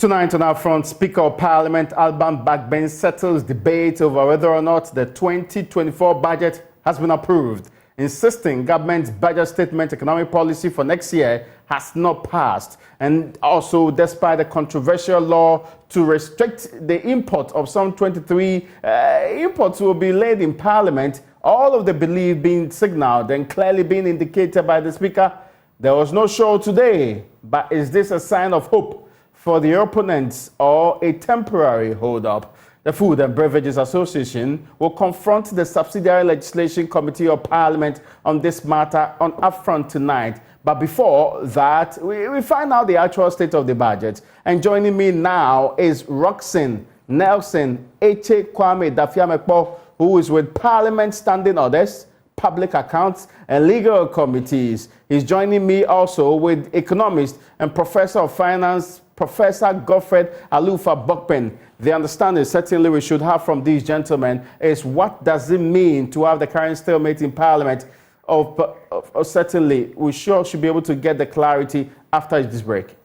Tonight on Upfront, Speaker of Parliament Alban Bagbin settles debate over whether or not the 2024 budget has been approved, insisting government's budget statement economic policy for next year has not passed. And also, despite the controversial law to restrict the import of some 23 imports will be laid in Parliament, all of the belief being signaled and clearly being indicated by the Speaker, there was no show today. But is this a sign of hope for the opponents or a temporary hold-up? The Food and Beverages Association will confront the Subsidiary Legislation Committee of Parliament on this matter on Upfront tonight. But before that, we find out the actual state of the budget. And joining me now is Roxanne Nelson Kwame Dafiamekpo, who is with Parliament Standing Orders, Public Accounts and Legal Committees. He's joining me also with economist and Professor of Finance, Professor Godfred Alufa Bokpen. The understanding certainly we should have from these gentlemen is what does it mean to have the current stalemate in Parliament? Certainly, we sure should be able to get the clarity after this break.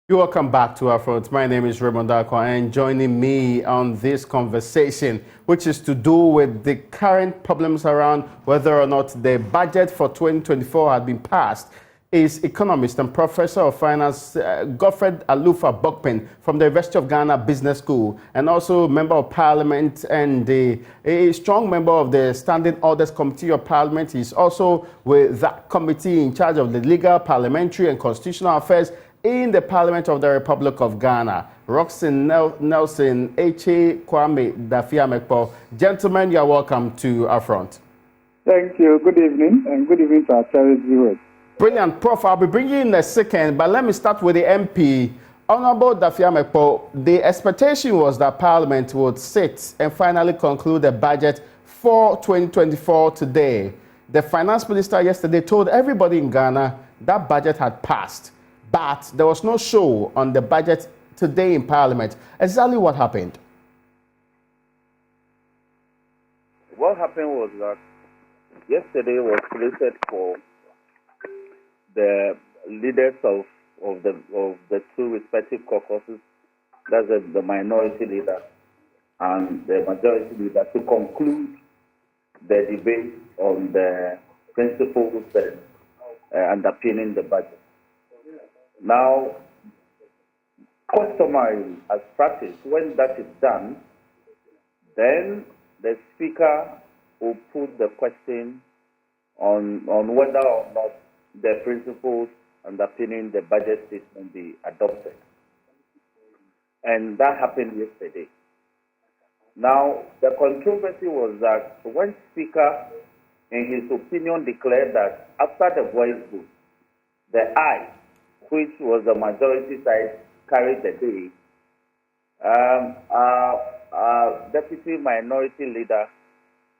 You're welcome back to Upfront. My name is Raymond Acquah, and joining me on this conversation, which is to do with the current problems around whether or not the budget for 2024 had been passed, is economist and Professor of Finance Godfred Alufa Bokpen from the University of Ghana Business School, and also Member of Parliament and a strong member of the Standing Orders Committee of Parliament. He's also with that committee in charge of the Legal, Parliamentary and Constitutional Affairs in the Parliament of the Republic of Ghana. Roxanne Nelson Kwame Dafiamekpo. Gentlemen, you are welcome to Upfront. Thank you. Good evening, and good evening to our cherished viewers. Brilliant. Prof, I'll be bringing you in a second, but let me start with the MP. Honorable Dafiamekpo, the expectation was that Parliament would sit and finally conclude the budget for 2024 today. The Finance Minister yesterday told everybody in Ghana that budget had passed, but there was no show on the budget today in Parliament. Exactly what happened? What happened was that yesterday was slated for the leaders of the two respective caucuses, that's the minority leader and the majority leader, to conclude the debate on the principles underpinning the budget. Now, customary as practice, when that is done, then the Speaker will put the question on whether or not the principles underpinning the budget statement be adopted. And that happened yesterday. Now, the controversy was that when Speaker, in his opinion, declared that after the voice vote, the aye, which was the majority side, carried the day, our deputy minority leader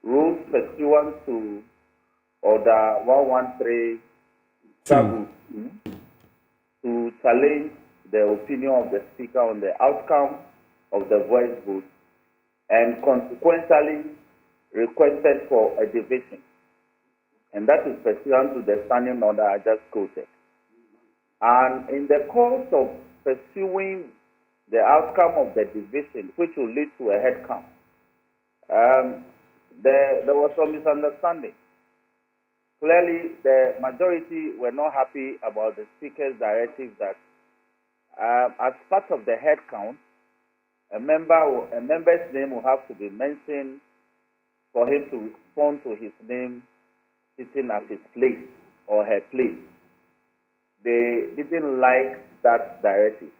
ruled pursuant to Order 113 to challenge the opinion of the Speaker on the outcome of the voice vote, and consequently requested for a division. And that is pursuant to the standing order I just quoted. And in the course of pursuing the outcome of the division, which will lead to a head count, there was some misunderstanding. Clearly, the majority were not happy about the Speaker's directive that as part of the head count, a member's name will have to be mentioned for him to respond to his name sitting at his place or her place. They didn't like that directive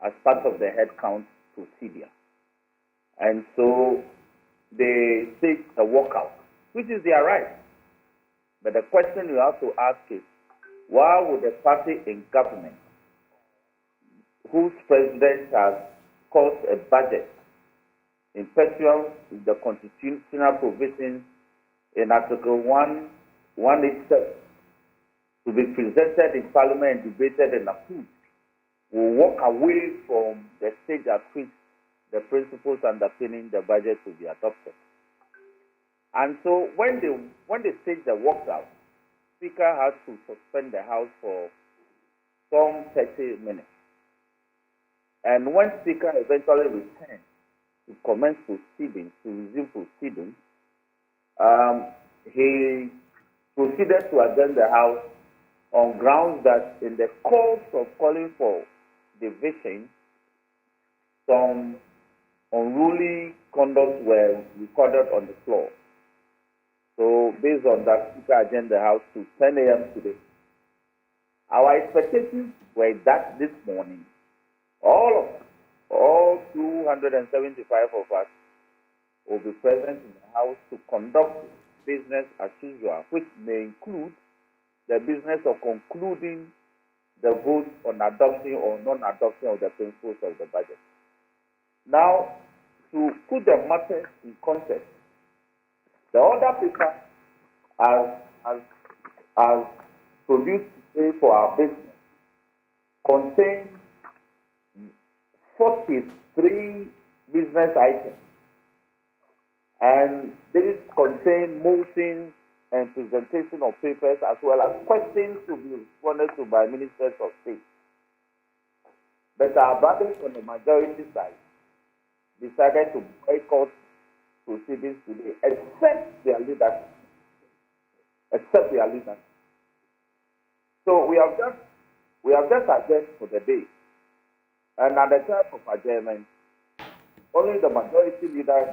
as part of the head count procedure. And so they take a walkout, which is their right. But the question you have to ask is, why would a party in government whose president has caused a budget in pursuance with the constitutional provisions in Article 187 to be presented in Parliament and debated and approved, will walk away from the stage at which the principles underpinning the budget to be adopted. And so when they stage the walkout, Speaker has to suspend the House for some 30 minutes. And when Speaker eventually returned to commence proceedings, to resume proceedings, he proceeded to adjourn the House on grounds that in the course of calling for division, some unruly conduct were recorded on the floor. So based on that, Speaker adjourned the House to 10 a.m. today. Our expectations were that this morning, all 275 of us will be present in the House to conduct business as usual, which may include the business of concluding the vote on adoption or non-adoption of the principles of the budget. Now, to put the matter in context, the order paper as produced today for our business contains 43 business items, and these contain motions and presentation of papers as well as questions to be responded to by ministers of state. But our brothers on the majority side decided to boycott proceedings today, except their leadership. So we have just adjourned for the day. And at the time of adjournment, only the majority leader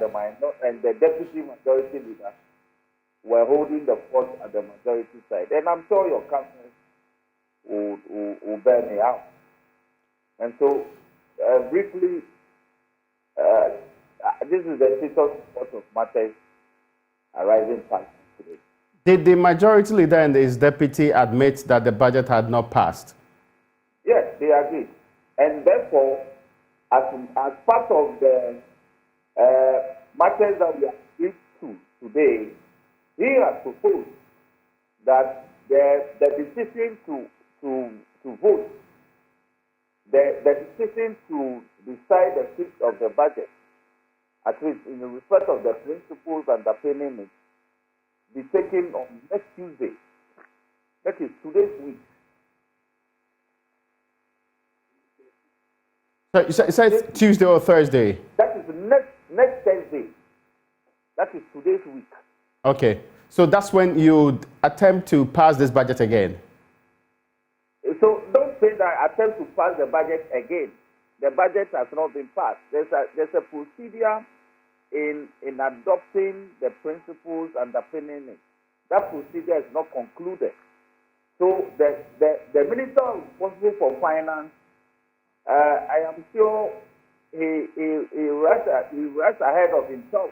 and the deputy majority leader were holding the fort at the majority side. And I'm sure your counsel will bear me out. And so, briefly, this is the status of matters arising past today. Did the majority leader and his deputy admit that the budget had not passed? Yes, they agreed. And therefore, as part of the matters that we agreed to today, he has proposed that the decision to vote, the decision to decide the fix of the budget, at least in respect of the principles underpinning it, be taken on next Tuesday. That is today's week. So you said Tuesday or Thursday? That is next Thursday. That is today's week. Okay. So that's when you attempt to pass this budget again? So don't say that I attempt to pass the budget again. The budget has not been passed. There's a procedure in adopting the principles underpinning it. That procedure is not concluded. So the minister responsible for finance, I am sure he runs ahead of himself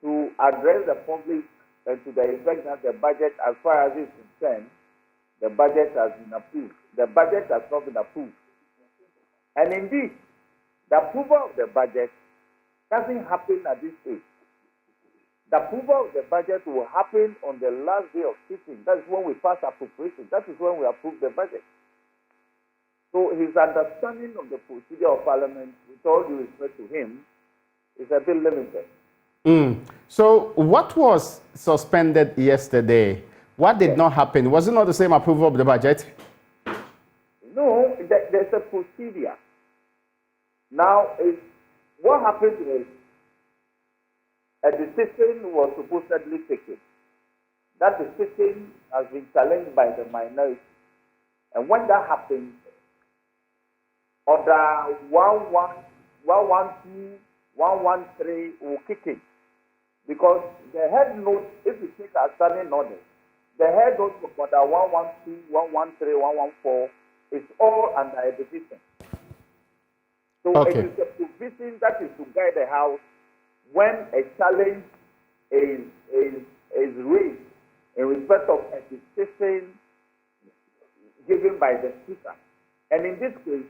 to address the public and to the effect that the budget, as far as it's concerned, the budget has been approved. The budget has not been approved. And indeed, the approval of the budget doesn't happen at this stage. The approval of the budget will happen on the last day of sitting. That is when we pass appropriation. That is when we approve the budget. So his understanding of the procedure of Parliament, with all due respect to him, is a bit limited. So what was suspended yesterday? What did not happen? Was it not the same approval of the budget? No, there's a procedure. Now, what happened is a decision was supposedly taken. That decision has been challenged by the minority. And when that happens, Order 112, 113 will kick in. Because the head note, if you take a standing order, the head note for Order 112, 113, 114 is all under a division. So it is a provision that is to guide the House when a challenge is raised in respect of a decision given by the Speaker. And in this case,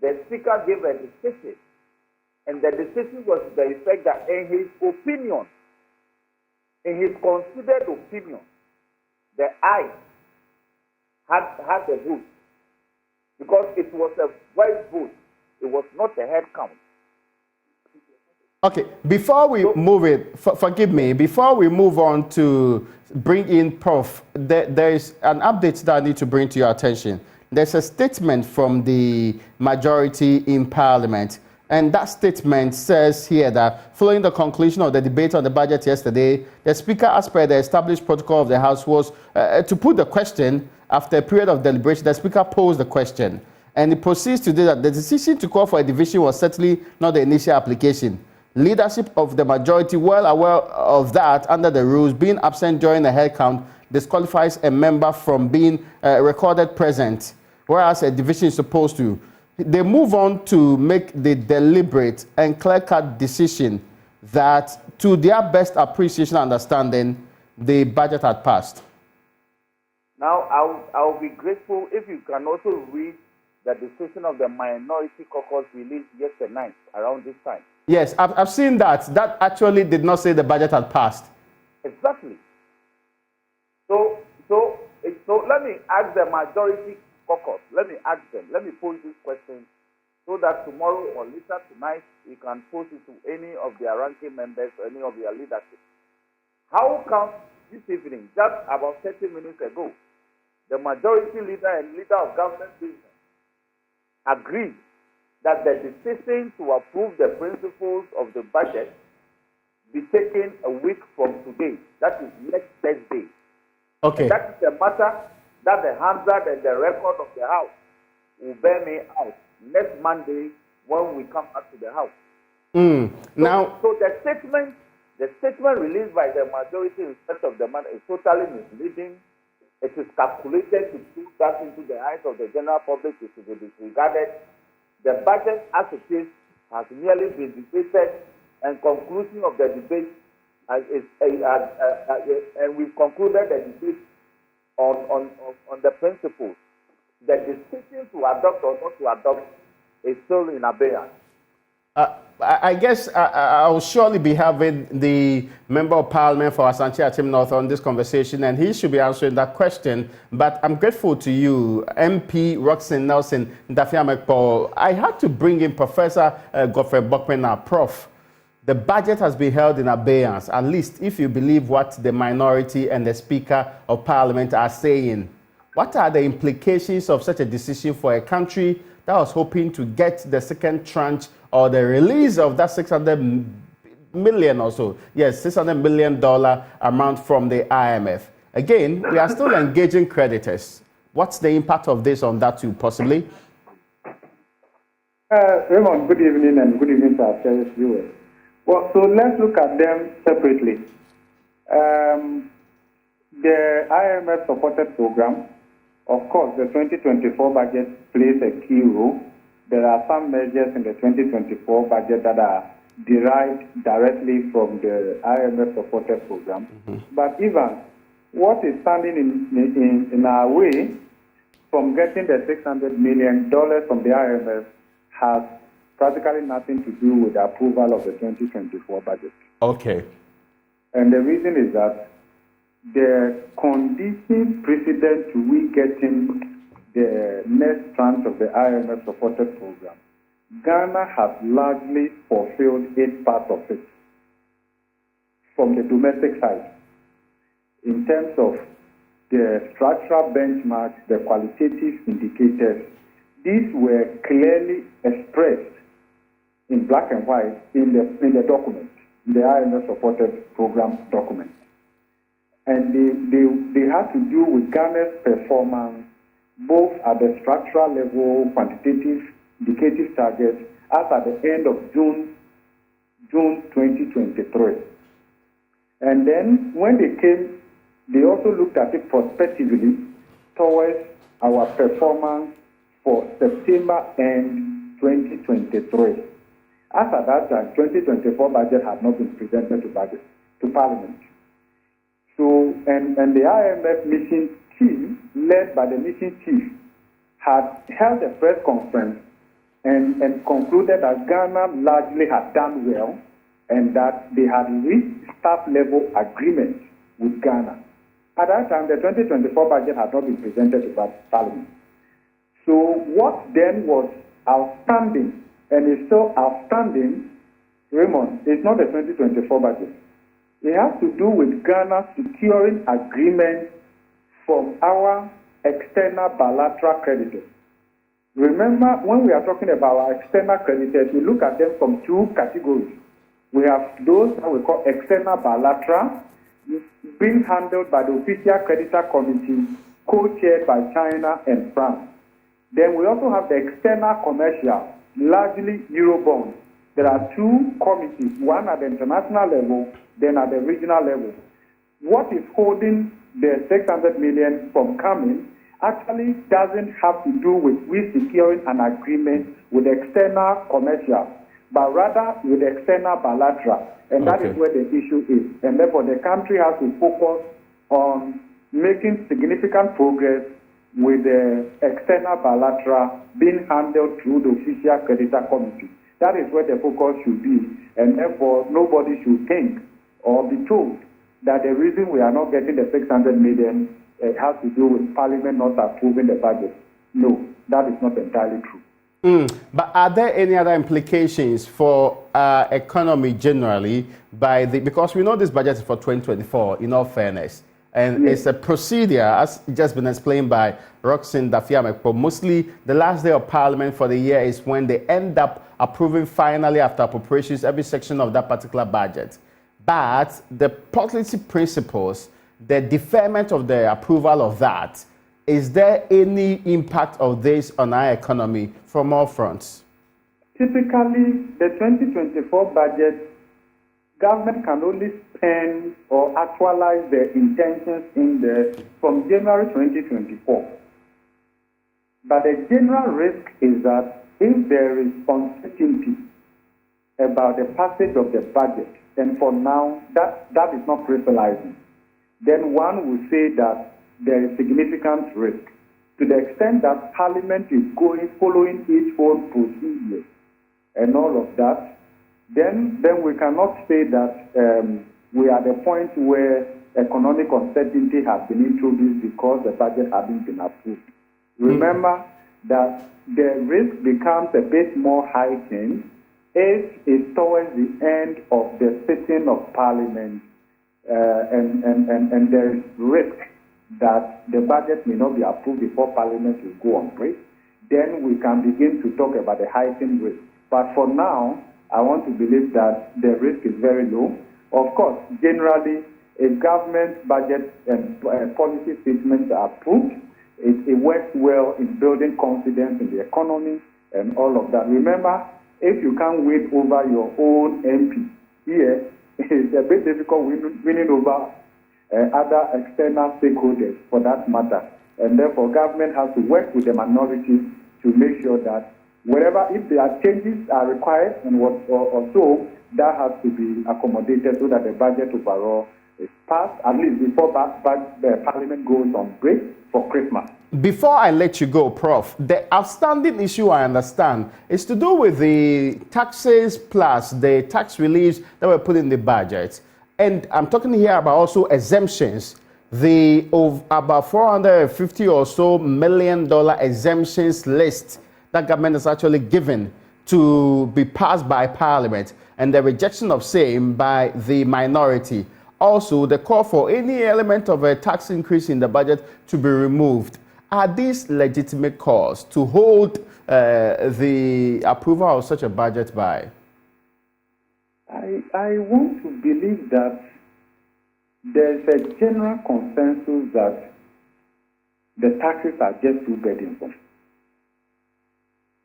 the Speaker gave a decision, and the decision was to the effect that in his opinion, in his considered opinion, the I had the vote, because it was a voice vote. It was not a head count. Okay, before we move it, forgive me, before we move on to bring in Prof, there is an update that I need to bring to your attention. There's a statement from the majority in Parliament, and that statement says here that following the conclusion of the debate on the budget yesterday, the Speaker, as per the established protocol of the House, was to put the question. After a period of deliberation, the Speaker posed the question, and it proceeds to do that the decision to call for a division was certainly not the initial application. Leadership of the majority, well aware of that, under the rules, being absent during the head count disqualifies a member from being recorded present, whereas a division is supposed to. They move on to make the deliberate and clear-cut decision that, to their best appreciation and understanding, the budget had passed. Now, I'll be grateful if you can also read the decision of the Minority Caucus released yesterday night around this time. Yes, I've seen that. That actually did not say the budget had passed. Exactly. So let me ask the Majority Caucus. Let me ask them. Let me pose this question so that tomorrow or later tonight you can pose it to any of their ranking members or any of their leadership. How come this evening, just about 30 minutes ago, the majority leader and leader of government business agreed that the decision to approve the principles of the budget be taken a week from today. That is next Thursday. Okay. And that is a matter that the hazard and the record of the House will bear me out next Monday when we come back to the House. So the statement released by the majority in respect of the matter is totally misleading. It is calculated to put that into the eyes of the general public to be disregarded. The budget as it is has merely been debated, and conclusion of the debate and we've concluded the debate on the principles. The decision to adopt or not to adopt is still in abeyance. I guess I'll surely be having the Member of Parliament for Asante Atim North on this conversation, and he should be answering that question. But I'm grateful to you, MP Roxanne Nelson Dafiamekpo. I had to bring in Professor Godfrey Bokpena, Prof. The budget has been held in abeyance, at least if you believe what the minority and the Speaker of Parliament are saying. What are the implications of such a decision for a country that was hoping to get the second tranche or the release of that $600 million or so? Yes, $600 million amount from the IMF. Again, we are still engaging creditors. What's the impact of this on that too, possibly? Raymond, good evening and good evening to our service viewers. Well, so let's look at them separately. The IMF supported program, of course, the 2024 budget plays a key role. There are some measures in the 2024 budget that are derived directly from the IMF supported program. But even what is standing in our way from getting the $600 million from the IMF has practically nothing to do with the approval of the 2024 budget. Okay. And the reason is that the condition precedent to we getting the next tranche of the IMF supported program, Ghana has largely fulfilled its part of it from the domestic side. In terms of the structural benchmarks, the qualitative indicators, these were clearly expressed in black and white in the document, the IMF supported program document. And they had to do with Ghana's performance both at the structural level, quantitative, indicative targets, as at the end of June 2023. And then when they came, they also looked at it prospectively towards our performance for September end 2023. As at that time, 2024 budget had not been presented to Parliament. So, and the IMF mission team, led by the mission chief, had held a press conference and concluded that Ghana largely had done well and that they had reached staff-level agreement with Ghana. At that time, the 2024 budget had not been presented to Parliament. So what then was outstanding and is still outstanding Raymond, it's not the 2024 budget. It has to do with Ghana securing agreements from our external bilateral creditors. Remember, when we are talking about our external creditors, we look at them from two categories. We have those that we call external bilateral, being handled by the Official Creditor Committee, co-chaired by China and France. Then we also have the external commercial, largely Eurobonds. There are two committees, one at the international level, then at the regional level. What is holding the 600 million from coming actually doesn't have to do with we securing an agreement with the external commercial, but rather with the external bilateral. And that is where the issue is. And therefore, the country has to focus on making significant progress with the external bilateral being handled through the Official Creditor Committee. That is where the focus should be. And therefore, nobody should think or be told that the reason we are not getting the 600 million has to do with Parliament not approving the budget. No, that is not entirely true. But are there any other implications for economy generally because we know this budget is for 2024, in all fairness, and it's a procedure, as just been explained by Roxanne Dafiamekpo. Mostly the last day of Parliament for the year is when they end up approving finally after appropriations every section of that particular budget. But the policy principles, the deferment of the approval of that, is there any impact of this on our economy from all fronts? Typically, the 2024 budget, government can only spend or actualize their intentions from January 2024. But the general risk is that if there is uncertainty about the passage of the budget, and for now that is not crystallizing, then one will say that there is significant risk to the extent that Parliament is following its own procedure and all of that. Then we cannot say that we are at the point where economic uncertainty has been introduced because the budget hasn't been approved. Remember that the risk becomes a bit more heightened if it's towards the end of the sitting of Parliament, and there is risk that the budget may not be approved before Parliament will go on break. Then we can begin to talk about the heightened risk. But for now, I want to believe that the risk is very low. Of course, generally, if government budget and policy statements are approved, it works well in building confidence in the economy and all of that. Remember, if you can't win over your own MP here, it's a bit difficult winning over other external stakeholders for that matter. And therefore, government has to work with the minority to make sure that if there are changes are required and or so, that has to be accommodated so that the budget overall is passed, at least before the Parliament goes on break for Christmas. Before I let you go, Prof, the outstanding issue I understand is to do with the taxes plus the tax reliefs that were put in the budget. And I'm talking here about also exemptions. About $450 or so $1 million exemptions list that government has actually given to be passed by Parliament, and the rejection of same by the minority. Also, the call for any element of a tax increase in the budget to be removed. Are these legitimate calls to hold the approval of such a budget by? I want to believe that there's a general consensus that the taxes are just too burdensome.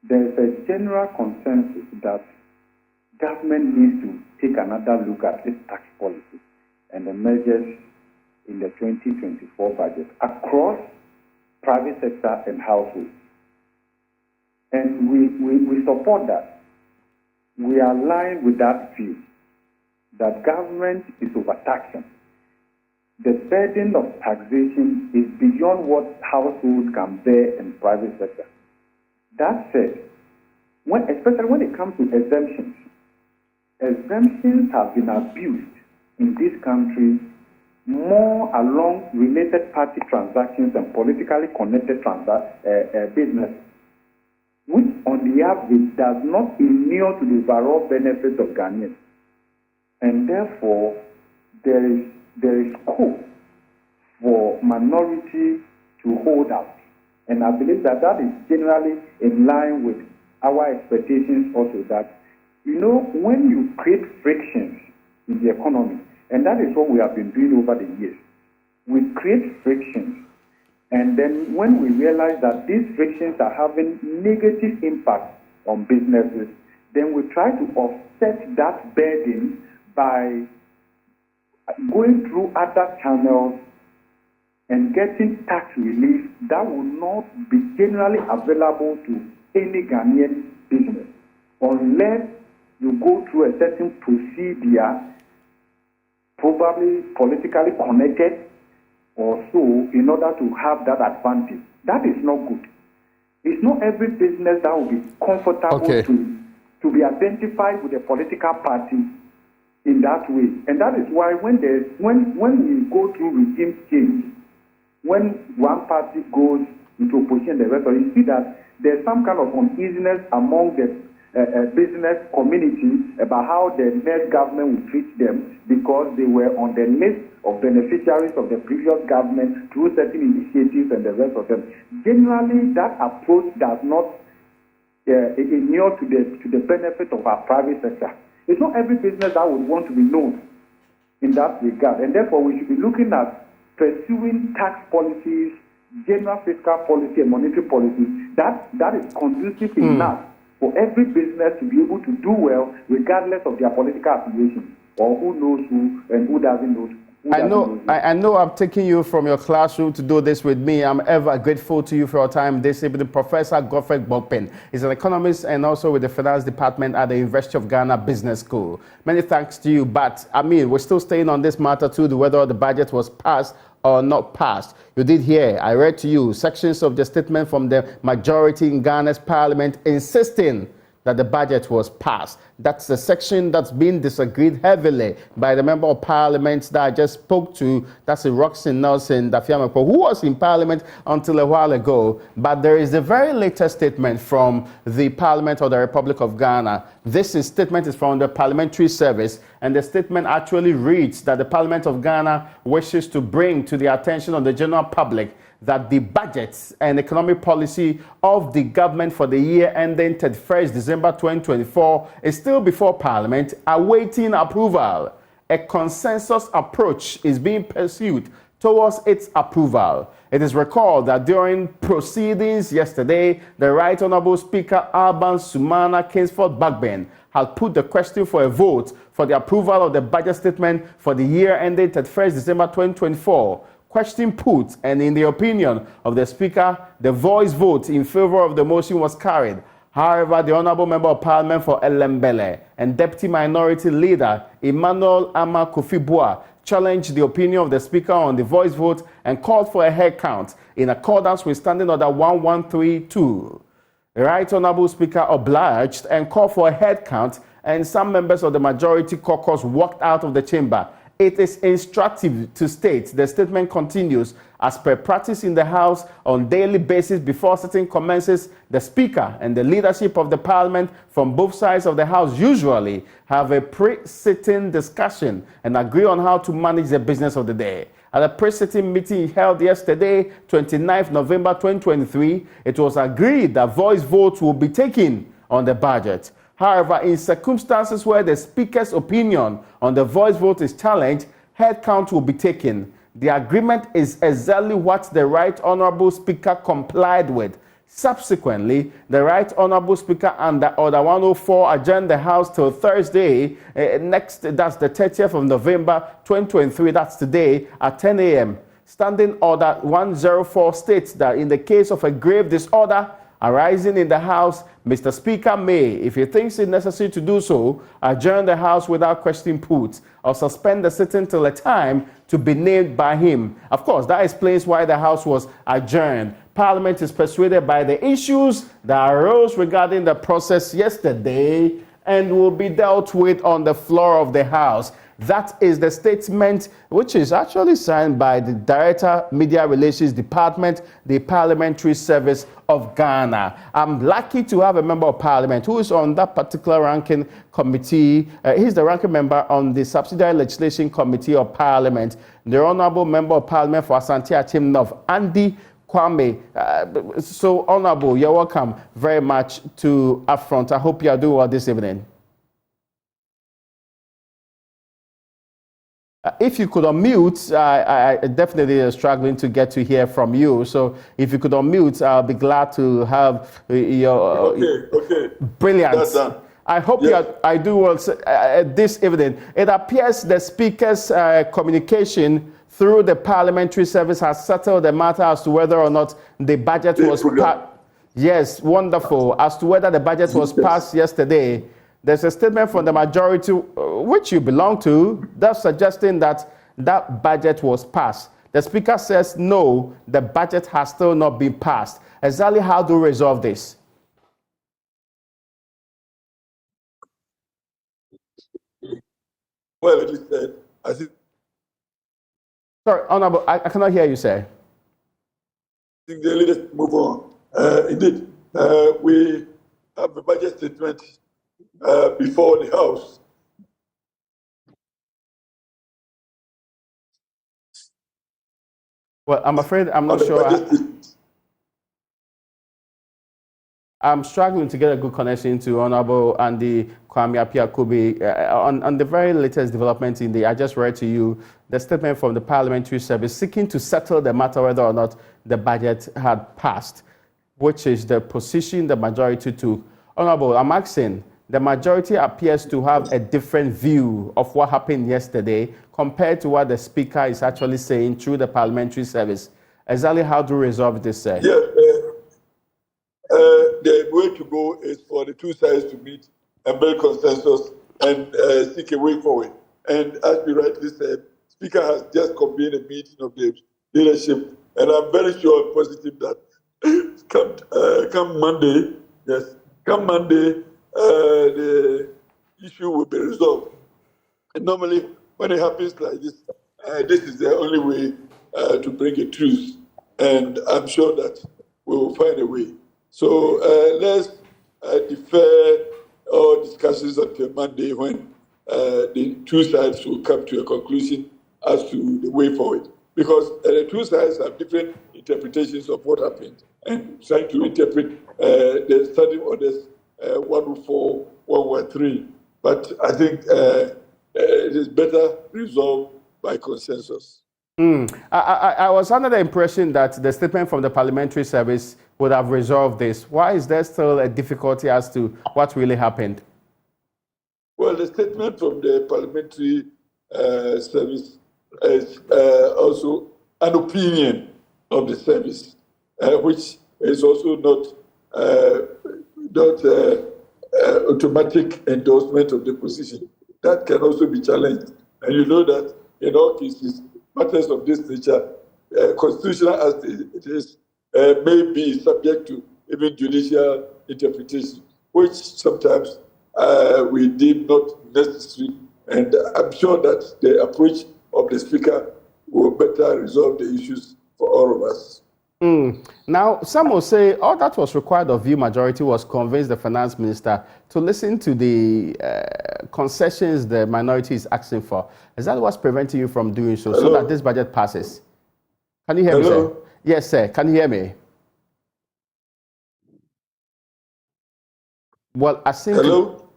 There's a general consensus that government needs to take another look at its tax policy and the measures in the 2024 budget across private sector and households. And we support that. We are aligned with that view that government is overtaxing. The burden of taxation is beyond what households can bear in private sector. That said, especially when it comes to exemptions have been abused in this country more along related party transactions and politically connected business. which on the average does not inure to the overall benefit of Ghanaians. And therefore, there is scope for minority to hold out. And I believe that that is generally in line with our expectations also, that, when you create frictions in the economy, and that is what we have been doing over the years, we create frictions, and then when we realize that these frictions are having negative impact on businesses, then we try to offset that burden by going through other channels and getting tax relief that will not be generally available to any Ghanaian business unless you go through a certain procedure, probably politically connected or so, in order to have that advantage. That is not good. It's not every business that will be comfortable to be identified with a political party in that way. And that is why when we go through regime change, when one party goes into opposition, the rest of it, you see that there's some kind of uneasiness among the business community about how the next government will treat them, because they were on the list of beneficiaries of the previous government through certain initiatives and the rest of them. Generally, that approach does not inure to the benefit of our private sector. It's not every business that would want to be known in that regard, and therefore we should be looking at pursuing tax policies, general fiscal policy, and monetary policy that is conducive enough for every business to be able to do well, regardless of their political affiliation, or who knows who and who doesn't know. I know I'm taking you from your classroom to do this with me. I'm ever grateful to you for your time this evening. Professor Godfrey Bokpen is an economist and also with the finance department at the University of Ghana Business School. Many thanks to you, but we're still staying on this matter too, whether the budget was passed or not passed. You did hear, I read to you sections of the statement from the majority in Ghana's parliament insisting that the budget was passed. That's the section that's been disagreed heavily by the member of parliament that I just spoke to. That's Roxanne Nelson Dafiamekpo, who was in parliament until a while ago. But there is a very latest statement from the Parliament of the Republic of Ghana. This statement is from the Parliamentary Service, and the statement actually reads that the Parliament of Ghana wishes to bring to the attention of the general public that the budgets and economic policy of the government for the year ending 31st December 2024 is still before Parliament, awaiting approval. A consensus approach is being pursued towards its approval. It is recalled that during proceedings yesterday, the Right Honourable Speaker Alban Sumana Kingsford Bagbin had put the question for a vote for the approval of the budget statement for the year ending 31st December 2024. Question put, and in the opinion of the Speaker, the voice vote in favor of the motion was carried. However, the Honourable Member of Parliament for Elembele and Deputy Minority Leader Emmanuel Ama Kofi-Boa challenged the opinion of the Speaker on the voice vote and called for a head count in accordance with Standing Order 1132. The Right Honourable Speaker obliged and called for a head count, and some members of the majority caucus walked out of the chamber. It is instructive to state, the statement continues, as per practice in the House on daily basis before sitting commences, the Speaker and the leadership of the Parliament from both sides of the House usually have a pre-sitting discussion and agree on how to manage the business of the day. At a pre-sitting meeting held yesterday, 29th November 2023, it was agreed that voice votes will be taken on the budget. However, in circumstances where the Speaker's opinion on the voice vote is challenged, head count will be taken. The agreement is exactly what the Right Honourable Speaker complied with. Subsequently, the Right Honourable Speaker under Order 104 adjourned the House till Thursday, that's the 30th of November 2023, that's today, at 10 a.m. Standing Order 104 states that in the case of a grave disorder arising in the House, Mr. Speaker may, if he thinks it necessary to do so, adjourn the House without question put or suspend the sitting till a time to be named by him. Of course, that explains why the House was adjourned. Parliament is persuaded by the issues that arose regarding the process yesterday and will be dealt with on the floor of the House. That is the statement which is actually signed by the Director, Media Relations Department, the Parliamentary Service of Ghana. I'm lucky to have a member of Parliament who is on that particular ranking committee. He's the ranking member on the Subsidiary Legislation Committee of Parliament, the Honourable Member of Parliament for Asante Achim North, Andy Kwame. So, Honourable, you're welcome very much to Upfront. I hope you are doing well this evening. If you could unmute, I definitely am struggling to get to hear from you. So if you could unmute, I'll be glad to have your... Okay. Brilliant. I hope I do well this evening. It appears the Speaker's communication through the Parliamentary Service has settled the matter as to whether or not the budget was passed. Yes, wonderful. As to whether the budget was passed yesterday. There's a statement from the majority, which you belong to, that's suggesting that that budget was passed. The Speaker says, no, the budget has still not been passed. Exactly how do we resolve this? Well, it is said, I think... Sorry, Honourable, I cannot hear you, sir. I think the leaders move on. Indeed, we have a budget statement before the House. Well, I'm afraid I'm not sure. I'm struggling to get a good connection to Honourable Andy Kwame Appiah-Kubi on the very latest development in the, I just read to you, the statement from the Parliamentary Service seeking to settle the matter whether or not the budget had passed, which is the position the majority took. Honourable, I'm asking, the majority appears to have a different view of what happened yesterday compared to what the Speaker is actually saying through the Parliamentary Service. Exactly how do we resolve this, sir? Yeah, the way to go is for the two sides to meet and build consensus and seek a way forward. And as you rightly said, Speaker has just convened a meeting of the leadership, and I'm very sure and positive that come Monday, the issue will be resolved. And normally, when it happens like this, this is the only way to bring a truce. And I'm sure that we will find a way. So let's defer all discussions until Monday when the two sides will come to a conclusion as to the way forward. Because the two sides have different interpretations of what happened and trying to interpret the standing orders 104, 113. But I think it is better resolved by consensus. I was under the impression that the statement from the Parliamentary Service would have resolved this. Why is there still a difficulty as to what really happened? Well, the statement from the Parliamentary Service is also an opinion of the service, which is also not automatic endorsement of the position. That can also be challenged. And you know that in all cases, matters of this nature, constitutional as it is, may be subject to even judicial interpretation, which sometimes we deem not necessary. And I'm sure that the approach of the Speaker will better resolve the issues for all of us. Now, some will say all that was required of you, majority, was convince the finance minister to listen to the concessions the minority is asking for. Is that what's preventing you from doing so, so that this budget passes? Can you hear me, sir? Yes, sir. Can you hear me? Well, I think...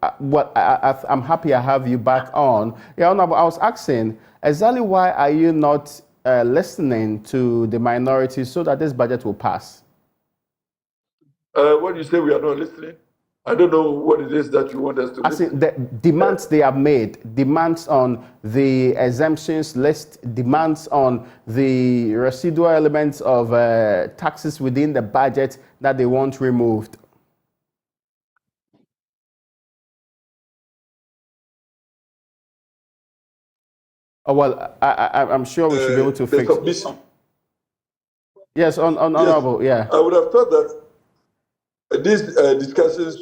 I'm happy I have you back on. Yeah, no, I was asking, exactly why are you not listening to the minority so that this budget will pass? When you say we are not listening, I don't know what it is that you want us to listen. The demands they have made, demands on the exemptions list, demands on the residual elements of taxes within the budget that they want removed. Oh, well, I'm sure we should be able to fix submission. Yes, honorable, yes. Yeah. I would have thought that these discussions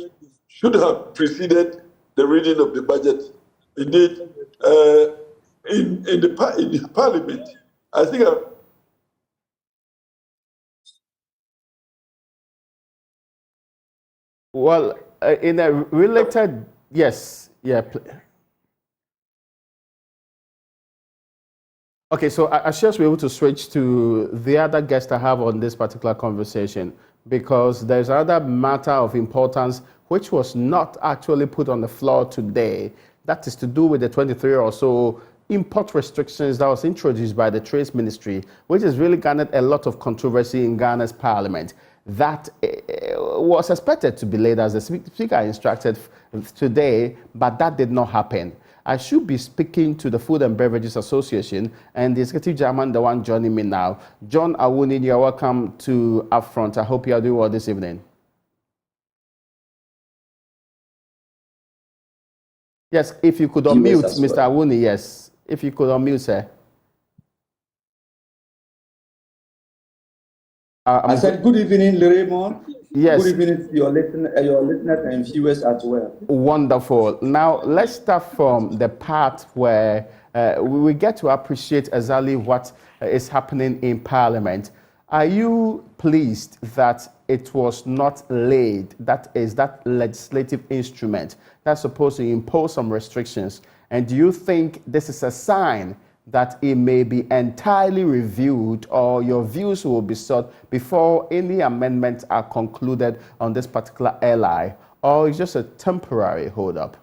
should have preceded the reading of the budget. Indeed, in the Parliament. I think Well, in a related, yes, yeah. Okay, so I should be able to switch to the other guest I have on this particular conversation, because there's another matter of importance which was not actually put on the floor today. That is to do with the 23 or so import restrictions that was introduced by the Trade Ministry, which has really garnered a lot of controversy in Ghana's parliament. That was expected to be laid as the Speaker instructed today, but that did not happen. I should be speaking to the Food and Beverages Association and the Executive Chairman, the one joining me now. John Awuni, you're welcome to Upfront. I hope you are doing well this evening. Yes, if you could unmute, Mr. Awuni, yes. If you could unmute, sir. I said good evening, Raymond. Yes. Good evening to your listeners and viewers as well. Wonderful. Now, let's start from the part where we get to appreciate exactly what is happening in Parliament. Are you pleased that it was not laid, that is, that legislative instrument that's supposed to impose some restrictions? And do you think this is a sign that it may be entirely reviewed, or your views will be sought before any amendments are concluded on this particular LI, or it's just a temporary hold-up?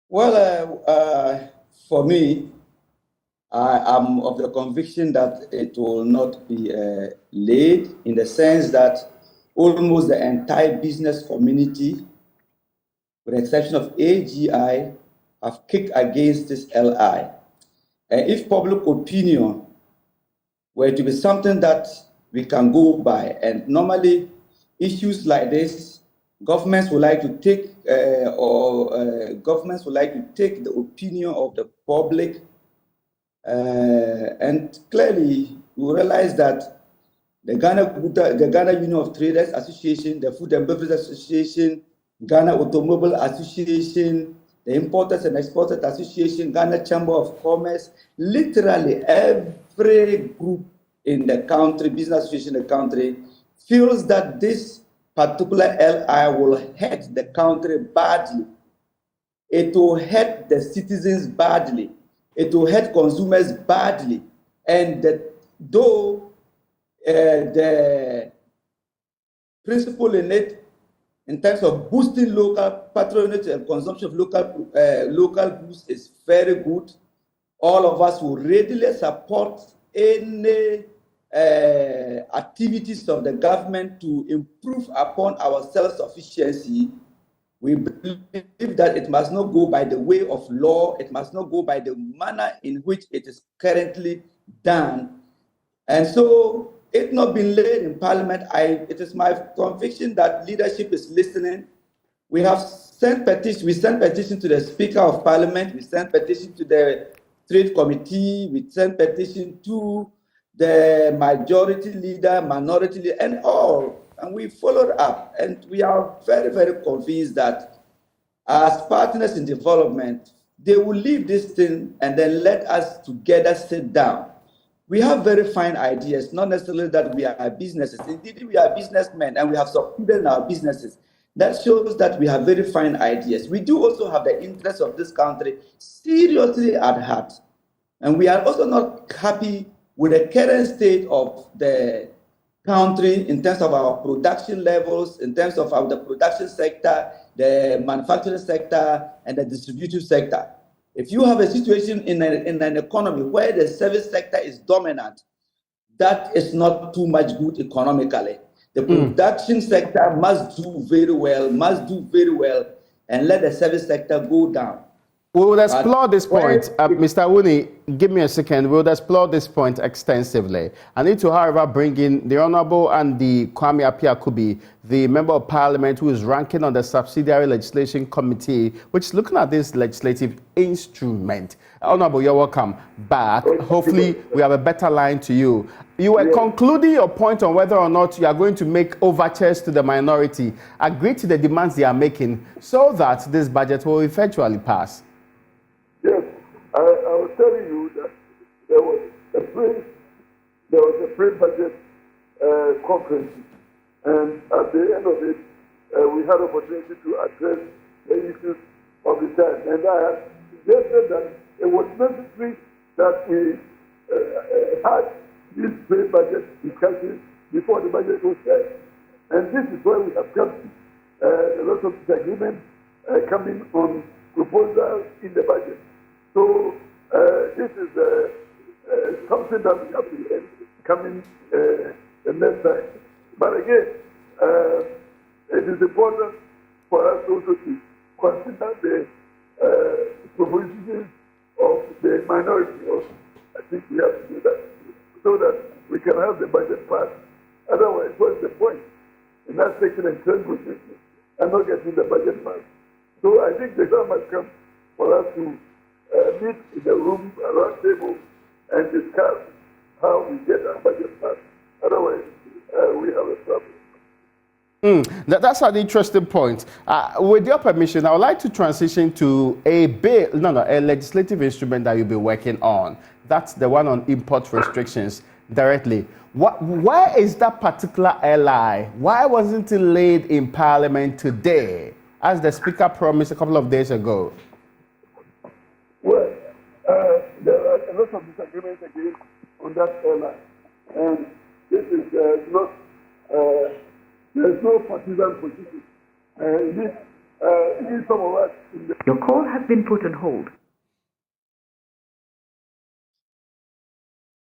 Well, for me, I am of the conviction that it will not be laid, in the sense that almost the entire business community, with the exception of AGI, have kicked against this LI. And if public opinion were to be something that we can go by, and normally issues like this, governments would like to take, governments would like to take the opinion of the public, and clearly we realize that the Ghana Union of Traders Association, the Food and Beverage Association, Ghana Automobile Association, the Importers and Exporters Association, Ghana Chamber of Commerce, literally every group in the country, business association in the country, feels that this particular LI will hurt the country badly. It will hurt the citizens badly. It will hurt consumers badly. And though the principle in it, in terms of boosting local patronage and consumption of local goods, is very good. All of us will readily support any activities of the government to improve upon our self-sufficiency. We believe that it must not go by the way of law. It must not go by the manner in which it is currently done. And so, it not been laid in Parliament, it is my conviction that leadership is listening. We have sent petition. We sent petition to the Speaker of Parliament. We sent petition to the Trade Committee. We sent petition to the majority leader, minority leader, and all. And we followed up. And we are very, very convinced that as partners in development, they will leave this thing and then let us together sit down. We have very fine ideas, not necessarily that we are businesses. Indeed, we are businessmen and we have succeeded in our businesses. That shows that we have very fine ideas. We do also have the interests of this country seriously at heart. And we are also not happy with the current state of the country in terms of our production levels, in terms of the production sector, the manufacturing sector, and the distributive sector. If you have a situation in an economy where the service sector is dominant, that is not too much good economically. The production sector must do very well, and let the service sector go down. We will explore this point. Mr. Awuni, give me a second. We will explore this point extensively. I need to, however, bring in the Honorable Andy Kwame Appiah-Kubi, the Member of Parliament who is ranking on the Subsidiary Legislation Committee, which is looking at this legislative instrument. Honorable, you're welcome back. Hopefully, we have a better line to you. You were concluding your point on whether or not you are going to make overtures to the minority, agree to the demands they are making, so that this budget will eventually pass. I was telling you that there was a pre-budget conference, and at the end of it, we had opportunity to address the issues of the time. And I had suggested that it was necessary that we had this pre-budget discussion before the budget was set. And this is where we have come to a lot of disagreement coming on proposals in the budget. So this is something that we have to coming the next time. But again, it is important for us also to consider the propositions of the minority. I think we have to do that so that we can have the budget passed. Otherwise, what's the point? In us taking a trend position and not getting the budget passed. So I think the time has come for us to meet in the room, around table, and discuss how we get our budget passed. Otherwise, we have a problem. That's an interesting point. With your permission, I would like to transition to a legislative instrument that you'll be working on. That's the one on import restrictions directly. Why is that particular LI? Why wasn't it laid in Parliament today, as the Speaker promised a couple of days ago? Well, there are a lot of disagreements again on that LI. And this is not, there's no partisan position. Even some of us in the... Your call has been put on hold.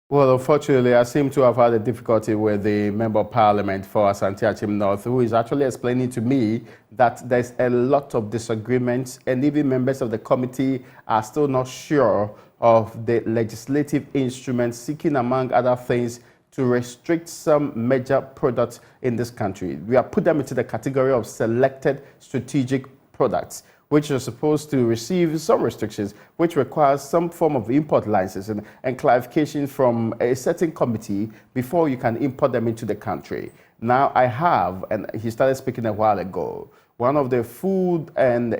Well, unfortunately, I seem to have had a difficulty with the Member of Parliament for Asante Achim North, who is actually explaining to me that there's a lot of disagreements, and even members of the committee are still not sure of the legislative instruments, seeking, among other things, to restrict some major products in this country. We have put them into the category of selected strategic products, which are supposed to receive some restrictions, which requires some form of import license and clarification from a certain committee before you can import them into the country. Now I have, and he started speaking a while ago, one of the Food and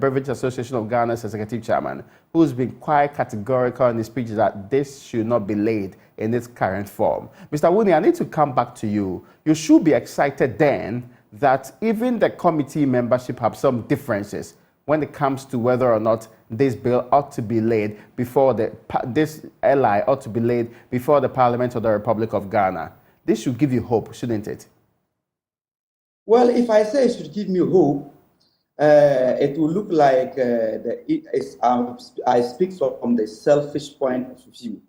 Beverage Association of Ghana's executive chairman, who's been quite categorical in his speech that this should not be laid in its current form. Mr. Wuni, I need to come back to you. You should be excited then that even the committee membership have some differences when it comes to whether or not this bill ought to be laid before this LI ought to be laid before the Parliament of the Republic of Ghana. This should give you hope, shouldn't it? Well, if I say it should give me hope, it will look like I speak from the selfish point of view.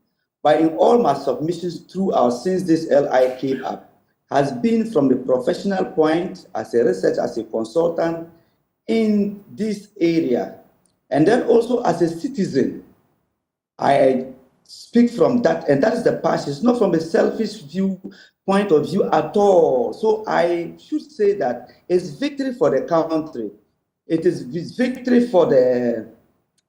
But in all my submissions throughout since this LI came up, has been from the professional point, as a researcher, as a consultant in this area. And then also as a citizen, I speak from that, and that is the passion. It's not from a selfish point of view at all. So I should say that it's victory for the country. It is victory for the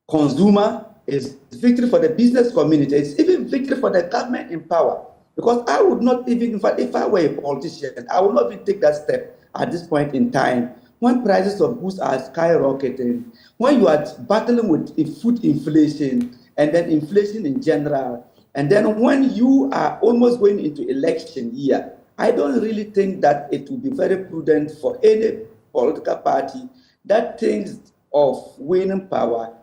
consumer. It's victory for the business community. It's even victory for the government in power. Because I would not even, in fact, if I were a politician, I would not even take that step at this point in time. When prices of goods are skyrocketing, when you are battling with food inflation, and then inflation in general, and then when you are almost going into election year, I don't really think that it would be very prudent for any political party that thinks of winning power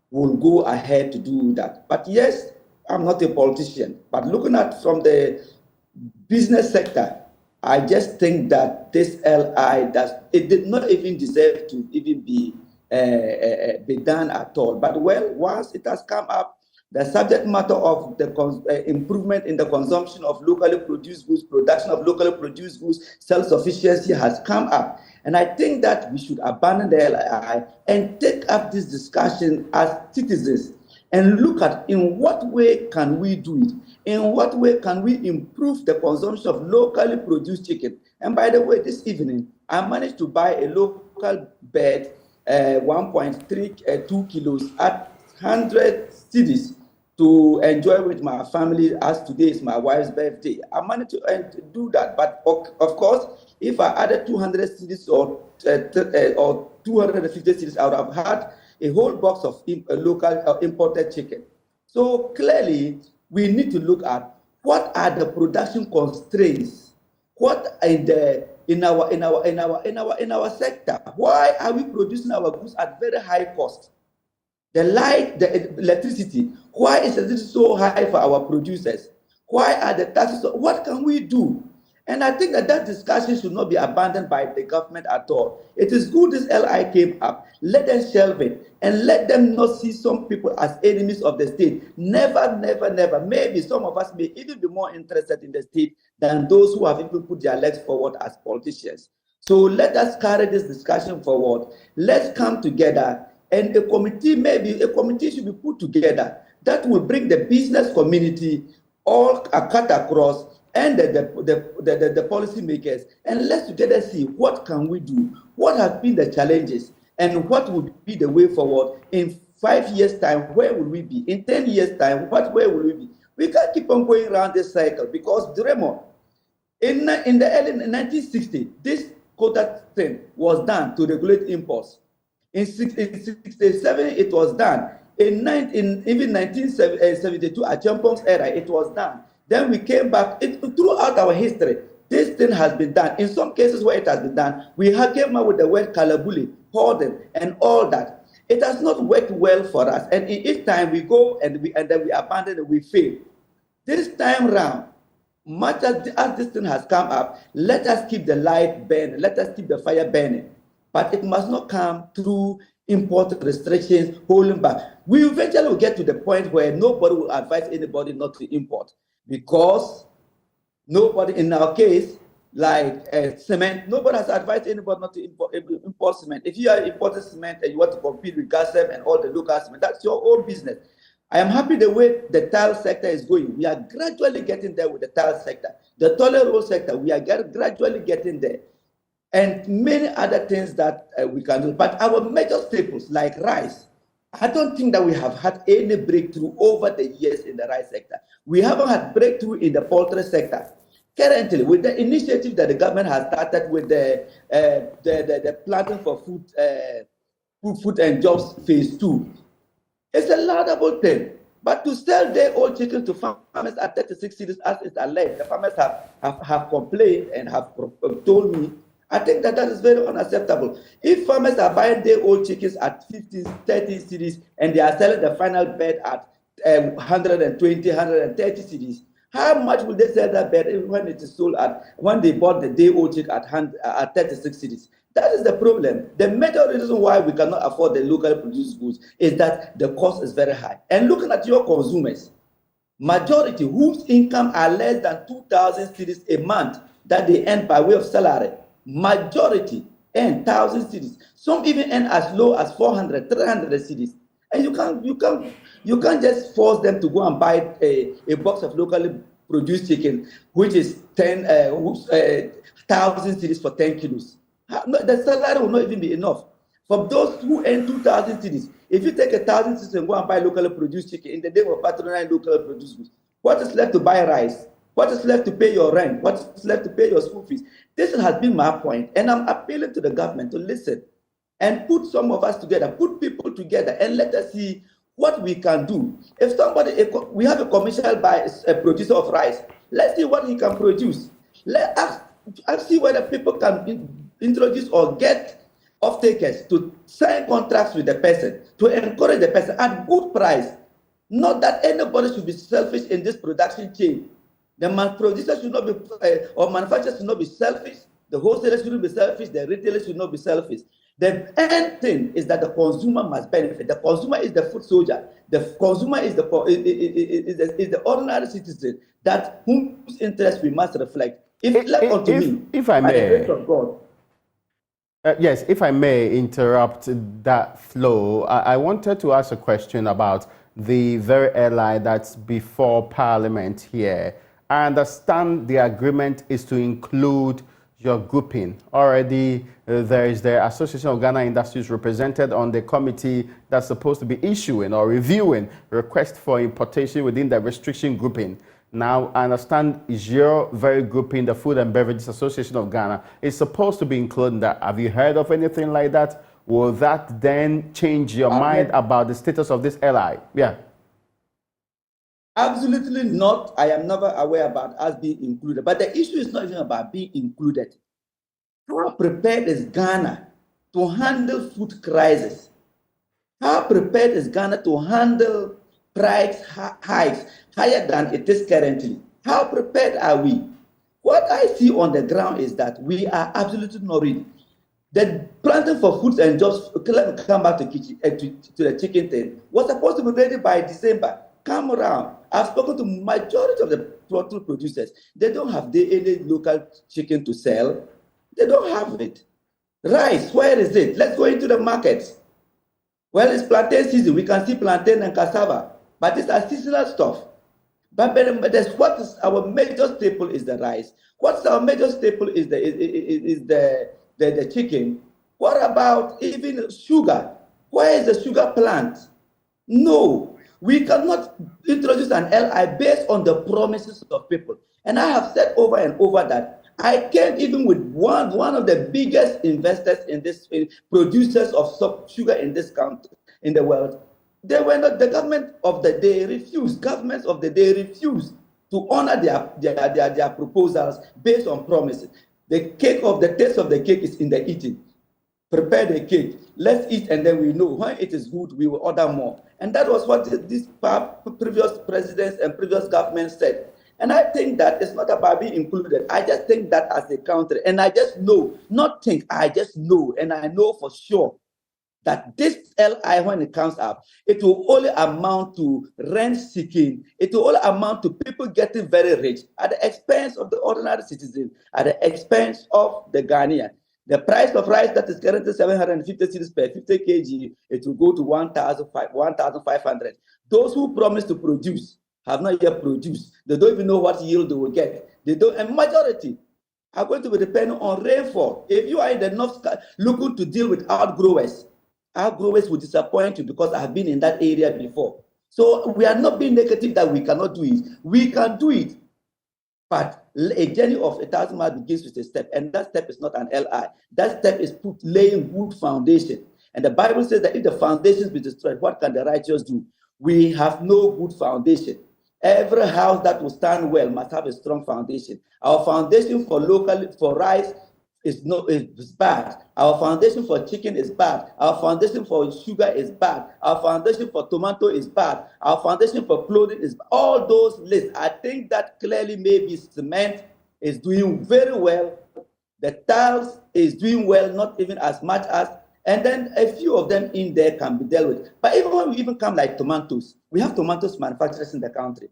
will go ahead to do that. But yes, I'm not a politician, but looking at from the business sector, I just think that this LI it did not even deserve to even be done at all. But well, once it has come up, the subject matter of the improvement in the consumption of locally produced goods, production of locally produced goods, self-sufficiency has come up. And I think that we should abandon the LI and take up this discussion as citizens and look at in what way can we do it? In what way can we improve the consumption of locally produced chicken? And by the way, this evening, I managed to buy a local bird, 1.32 kilos at 100 cedis to enjoy with my family, as today is my wife's birthday. I managed to do that. But of course, if I added 200 cedis or 250 cedis, I would have had a whole box of local imported chicken. So clearly, we need to look at what are the production constraints. What in our sector? Why are we producing our goods at very high cost? The light, the electricity, why is it so high for our producers? Why are the taxes? What can we do? And I think that discussion should not be abandoned by the government at all. It is good this LI came up. Let them shelve it and let them not see some people as enemies of the state. Never, never, never. Maybe some of us may even be more interested in the state than those who have even put their legs forward as politicians. So let us carry this discussion forward. Let's come together, and a committee should be put together that will bring the business community all cut across and the policy makers, and let's together see what can we do, what have been the challenges, and what would be the way forward. In 5 years' time, where will we be? In 10 years' time, where will we be? We can't keep on going around this cycle, because Raymond, in the early 1960s, this quota thing was done to regulate imports. In 1967, it was done. In even 1972, at Champong's era, it was done. Then we came back. Throughout our history, this thing has been done. In some cases where it has been done, we have came up with the word kalabuli, hoarding, and all that. It has not worked well for us. And each time we go and then we abandon it, we fail. This time round, much as this thing has come up, let us keep the light burning. Let us keep the fire burning. But it must not come through import restrictions, holding back. We eventually will get to the point where nobody will advise anybody not to import, because nobody, in our case, like cement, nobody has advised anybody not to import cement. If you are importing cement and you want to compete with Gasem and all the local cement, that's your own business. I am happy the way the tile sector is going. We are gradually getting there with the tile sector. The toilet roll sector, we are gradually getting there. And many other things that we can do. But our major staples, like rice, I don't think that we have had any breakthrough over the years in the rice sector. We haven't had breakthrough in the poultry sector. Currently, with the initiative that the government has started with the planting for food and jobs phase 2, it's a laudable thing. But to sell their old chicken to farmers at 36 cities, as it's alleged, the farmers have complained and have told me, I think that is very unacceptable. If farmers are buying their old chickens at 15, 30 cities and they are selling the final bed at 120, 130 cities, how much will they sell that bed when it is sold when they bought the day old chick at 36 cities? That is the problem. The major reason why we cannot afford the locally produced goods is that the cost is very high. And looking at your consumers, majority whose income are less than 2,000 cities a month that they earn by way of salary, majority earn 1,000 cities. Some even earn as low as 400, 300 cities. And you can't just force them to go and buy a box of locally produced chicken, which is 1,000 cities for 10 kilos. The salary will not even be enough. For those who earn 2,000 cities, if you take 1,000 cities and go and buy locally produced chicken in the name of patronizing locally produced goods, what is left to buy rice? What is left to pay your rent? What is left to pay your school fees? This has been my point, and I'm appealing to the government to listen and put some of us together, put people together, and let us see what we can do. If we have a commercial a producer of rice, let's see what he can produce. Let us see whether people can introduce or get off-takers to sign contracts with the person, to encourage the person at good price. Not that anybody should be selfish in this production chain. The producer should not be, or manufacturers should not be selfish. The wholesalers shouldn't be selfish. The retailers should not be selfish. The end thing is that the consumer must benefit. The consumer is the food soldier. The consumer is the ordinary citizen that whose interest we must reflect. If I may, by the grace of God. Yes, if I may interrupt that flow, I wanted to ask a question about the very airline that's before Parliament here. I understand the agreement is to include your grouping. Already there is the Association of Ghana Industries represented on the committee that's supposed to be issuing or reviewing requests for importation within the restriction grouping. Now, I understand is your very grouping, the Food and Beverages Association of Ghana, is supposed to be included in that. Have you heard of anything like that? will that then change your mind about the status of this LI? Yeah. Absolutely not. I am never aware about us being included. But the issue is not even about being included. How prepared is Ghana to handle food crisis? How prepared is Ghana to handle price hikes higher than it is currently? How prepared are we? What I see on the ground is that we are absolutely not ready. The planting for foods and jobs, let me come back to the chicken thing, was supposed to be ready by December. Come around. I've spoken to majority of the poultry producers. They don't have any local chicken to sell. They don't have it. Rice, where is it? Let's go into the markets. Well, it's plantain season. We can see plantain and cassava, but these are seasonal stuff. But what is our major staple is the rice. What's our major staple is the chicken. What about even sugar? Where is the sugar plant? No. We cannot introduce an LI based on the promises of people. And I have said over and over that I came even with one of the biggest investors in this, producers of sugar in this country, in the world. They were not, the government of the day refused, governments of the day refused to honor their proposals based on promises. The taste of the cake is in the eating. Prepare the cake. Let's eat, and then we know when it is good, we will order more. And that was what these previous presidents and previous governments said. And I think that it's not about being included. I just think that as a country, and I just know, not think, I just know, and I know for sure that this LI, when it comes up, it will only amount to rent seeking. It will only amount to people getting very rich at the expense of the ordinary citizen, at the expense of the Ghanaian. The price of rice that is currently 750 cedis per 50 kg, it will go to 1,500. Those who promise to produce have not yet produced. They don't even know what yield they will get. They don't, and majority are going to be dependent on rainfall. If you are in the north looking to deal with outgrowers will disappoint you because I have been in that area before. So we are not being negative that we cannot do it. We can do it. But a journey of 1,000 miles begins with a step, and that step is not an LI. That step is laying good foundation. And the Bible says that if the foundations be destroyed, what can the righteous do? We have no good foundation. Every house that will stand well must have a strong foundation. Our foundation for rice is bad. Our foundation for chicken is bad. Our foundation for sugar is bad. Our foundation for tomato is bad. Our foundation for clothing is bad. All those lists, I think that clearly maybe cement is doing very well. The tiles is doing well, not even as much as, and then a few of them in there can be dealt with. But even when we even come like tomatoes, we have tomatoes manufacturers in the country.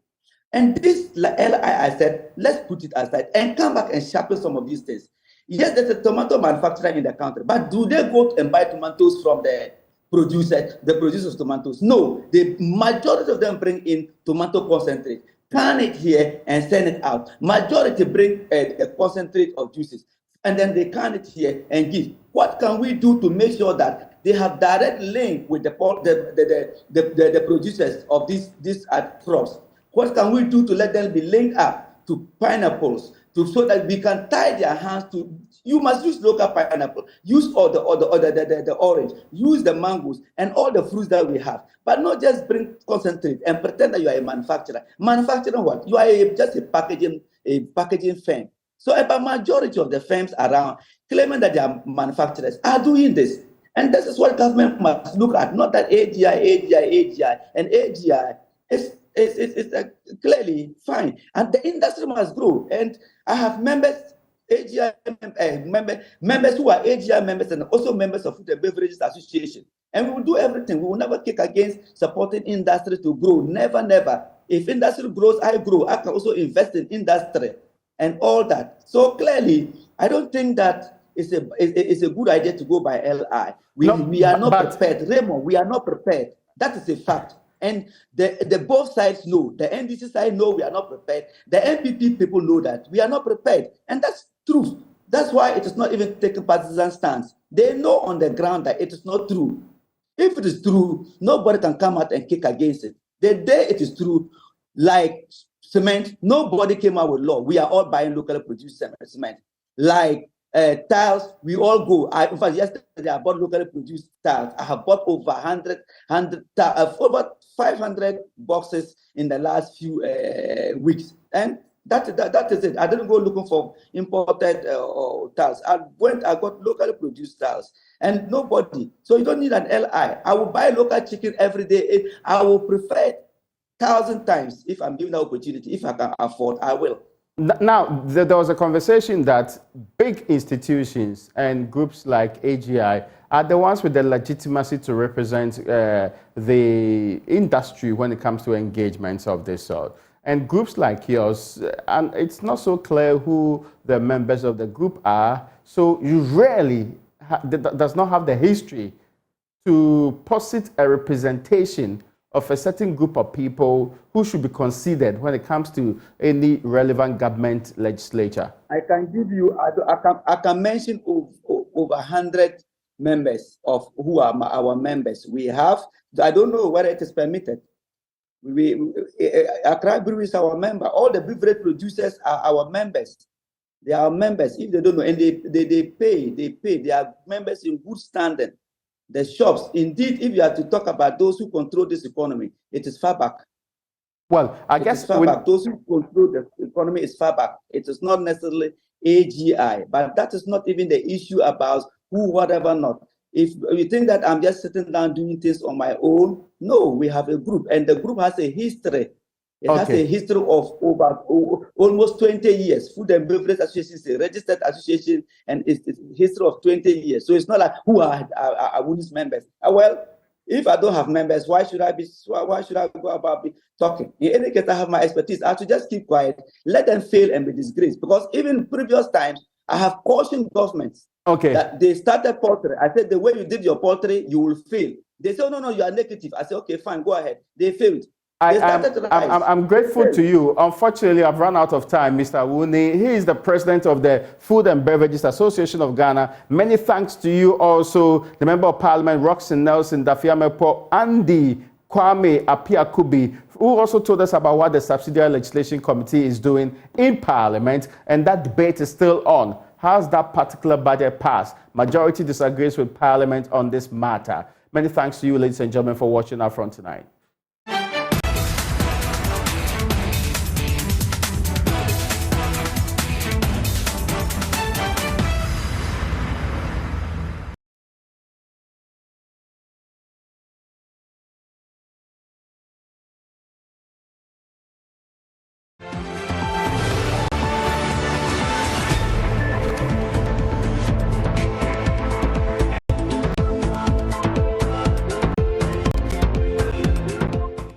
And this LI, I said, let's put it aside and come back and sharpen some of these things. Yes, there's a tomato manufacturer in the country, but do they go and buy tomatoes from the producers of tomatoes? No, the majority of them bring in tomato concentrate, can it here and send it out. Majority bring a concentrate of juices, and then they can it here and give. What can we do to make sure that they have direct link with the producers of these crops? What can we do to let them be linked up to pineapples? So that we can tie their hands to, you must use local pineapple, use all the orange, use the mangoes and all the fruits that we have, but not just bring concentrate and pretend that you are a manufacturer. Manufacturing what? You are just a packaging firm. So a majority of the firms around claiming that they are manufacturers are doing this. And this is what government must look at, not that AGI, and AGI is clearly fine. And the industry must grow. And I have members, AGI members who are AGI members and also members of Food and Beverages Association. And we will do everything. We will never kick against supporting industry to grow. Never, never. If industry grows, I grow. I can also invest in industry and all that. So clearly, I don't think that it's a good idea to go by LI. We are not prepared. Raymond, we are not prepared. That is a fact. And the both sides know. The NDC side know we are not prepared. The NPP people know that we are not prepared. And that's truth. That's why it is not even taking partisan stance. They know on the ground that it is not true. If it is true, nobody can come out and kick against it. The day it is true, like cement, nobody came out with law. We are all buying locally produced cement. Like tiles, we all go. In fact, yesterday I bought locally produced tiles. I have bought over 100 over 500 boxes in the last few weeks. And that is it. I didn't go looking for imported tiles. I got locally produced tiles. And nobody. So you don't need an LI. I will buy local chicken every day. I will prefer it 1,000 times if I'm given the opportunity. If I can afford, I will. Now, there was a conversation that big institutions and groups like AGI are the ones with the legitimacy to represent the industry when it comes to engagements of this sort. And groups like yours, and it's not so clear who the members of the group are, so you rarely does not have the history to posit a representation of a certain group of people who should be considered when it comes to any relevant government legislature. I can give you, I can mention over 100 members of who are our members. We have, I don't know whether it is permitted. Accra Brewery is our member. All the beverage producers are our members. They are members. If they don't know, and they pay. They are members in good standing. The shops, indeed, if you are to talk about those who control this economy, it is FABAC. Well, I guess those who control the economy is FABAC. It is not necessarily AGI, but that is not even the issue about who, whatever, not. If you think that I'm just sitting down doing things on my own, no, we have a group, and the group has a history. It has a history of almost 20 years. Food and Beverage Association is a registered association, and it's a history of 20 years. So it's not like who are WUNI's members. Well, if I don't have members, why should I go about talking? In any case, I have my expertise. I have to just keep quiet, let them fail and be disgraced. Because even previous times, I have cautioned governments that they started poultry. I said, the way you did your poultry, you will fail. They say, oh, no, you are negative. I said, okay, fine, go ahead. They failed. I'm grateful to you. Unfortunately, I've run out of time, Mr. Wuni. He is the president of the Food and Beverages Association of Ghana. Many thanks to you also, the Member of Parliament, Roxanne Nelson, Dafiamepo, Andy Kwame Apiakubi, who also told us about what the Subsidiary Legislation Committee is doing in Parliament, and that debate is still on. Has that particular budget passed? Majority disagrees with Parliament on this matter. Many thanks to you, ladies and gentlemen, for watching Upfront tonight.